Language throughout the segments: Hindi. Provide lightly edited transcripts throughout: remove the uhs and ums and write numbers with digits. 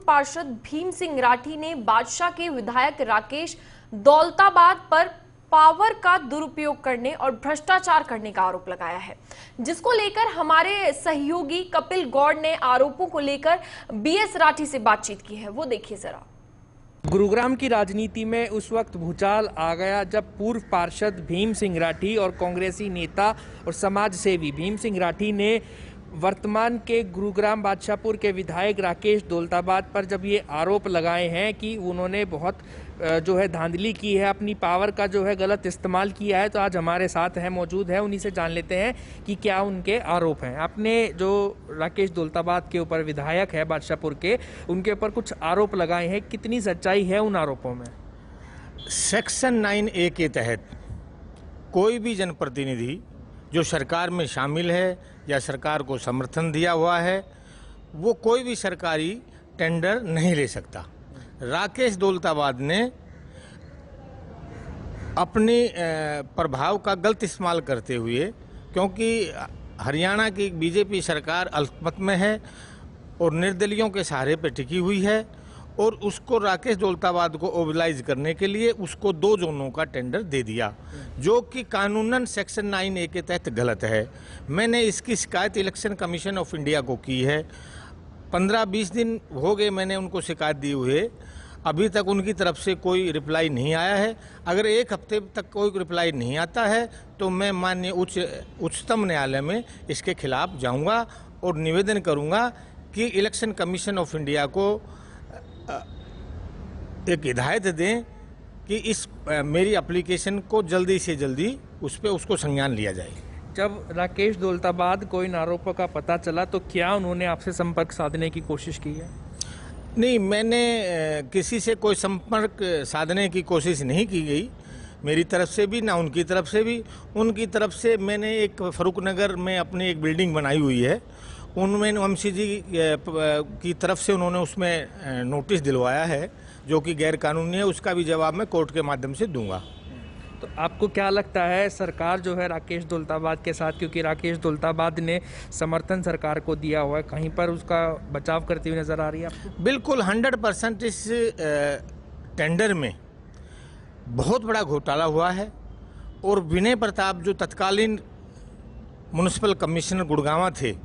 पार्षद भीम सिंह राठी ने बादशाह के विधायक राकेश दौलताबाद पर पावर का दुरुपयोग करने और भ्रष्टाचार करने का आरोप लगाया है, जिसको लेकर हमारे सहयोगी कपिल गौड़ ने आरोपों को लेकर बीएस राठी से बातचीत की है। वो देखिए जरा। गुरुग्राम की राजनीति में उस वक्त भूचाल आ गया जब पूर्व पार्षद भीम सिंह राठी और कांग्रेसी नेता और समाज सेवी भीम सिंह राठी ने वर्तमान के गुरुग्राम बादशाहपुर के विधायक राकेश दौलताबाद पर जब ये आरोप लगाए हैं कि उन्होंने बहुत धांधली की है, अपनी पावर का गलत इस्तेमाल किया है, तो आज हमारे साथ है मौजूद है, उन्हीं से जान लेते हैं कि क्या उनके आरोप हैं। आपने जो राकेश दौलताबाद के ऊपर विधायक है बादशाहपुर के, उनके ऊपर कुछ आरोप लगाए हैं, कितनी सच्चाई है उन आरोपों में? सेक्शन 9A के तहत कोई भी जनप्रतिनिधि जो सरकार में शामिल है या सरकार को समर्थन दिया हुआ है, वो कोई भी सरकारी टेंडर नहीं ले सकता। राकेश दौलताबाद ने अपने प्रभाव का गलत इस्तेमाल करते हुए, क्योंकि हरियाणा की बीजेपी सरकार अल्पमत में है और निर्दलियों के सहारे पर टिकी हुई है, और उसको राकेश दौलताबाद को ओबलाइज करने के लिए उसको 2 जोनों का टेंडर दे दिया, जो कि कानूनन सेक्शन 9A के तहत गलत है। मैंने इसकी शिकायत इलेक्शन कमीशन ऑफ इंडिया को की है। 15-20 दिन हो गए मैंने उनको शिकायत दी हुए, अभी तक उनकी तरफ से कोई रिप्लाई नहीं आया है। अगर 1 हफ्ते तक कोई रिप्लाई नहीं आता है तो मैं माननीय उच्चतम न्यायालय में इसके खिलाफ जाऊंगा और निवेदन करूंगा कि इलेक्शन कमीशन ऑफ इंडिया को एक हिदायत दें कि इस मेरी एप्लीकेशन को जल्दी से जल्दी उसको संज्ञान लिया जाए। जब राकेश दौलताबाद को इन आरोपों का पता चला तो क्या उन्होंने आपसे संपर्क साधने की कोशिश की है? नहीं, मैंने किसी से कोई संपर्क साधने की कोशिश नहीं की गई, मेरी तरफ से भी ना उनकी तरफ से भी। उनकी तरफ से मैंने एक फरूक नगर में अपनी एक बिल्डिंग बनाई हुई है, उनमें वंशी जी की तरफ से उन्होंने उसमें नोटिस दिलवाया है जो कि गैर कानूनी है, उसका भी जवाब मैं कोर्ट के माध्यम से दूंगा। तो आपको क्या लगता है सरकार जो है राकेश दौलताबाद के साथ, क्योंकि राकेश दौलताबाद ने समर्थन सरकार को दिया हुआ है, कहीं पर उसका बचाव करती हुई नजर आ रही है आपको? बिल्कुल 100% इस टेंडर में बहुत बड़ा घोटाला हुआ है, और विनय प्रताप जो तत्कालीन म्युनिसिपल कमिश्नर गुड़गांव थे,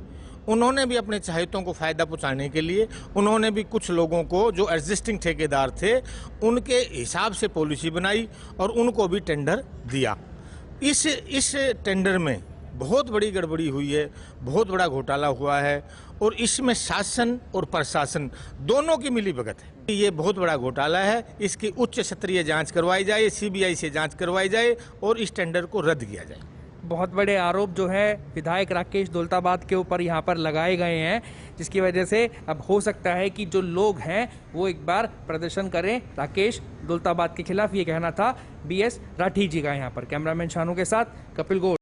उन्होंने भी अपने चाहतों को फ़ायदा पहुंचाने के लिए उन्होंने भी कुछ लोगों को जो एग्जिस्टिंग ठेकेदार थे उनके हिसाब से पॉलिसी बनाई और उनको भी टेंडर दिया। इस टेंडर में बहुत बड़ी गड़बड़ी हुई है, बहुत बड़ा घोटाला हुआ है, और इसमें शासन और प्रशासन दोनों की मिलीभगत है। ये बहुत बड़ा घोटाला है, इसकी उच्च स्तरीय जांच करवाई जाए, CBI से जांच करवाई जाए और इस टेंडर को रद्द किया जाए। बहुत बड़े आरोप जो है विधायक राकेश दौलताबाद के ऊपर यहाँ पर लगाए गए हैं, जिसकी वजह से अब हो सकता है कि जो लोग हैं वो एक बार प्रदर्शन करें राकेश दौलताबाद के खिलाफ। ये कहना था बीएस राठी जी का। यहाँ पर कैमरामैन शानू के साथ कपिल गौड़।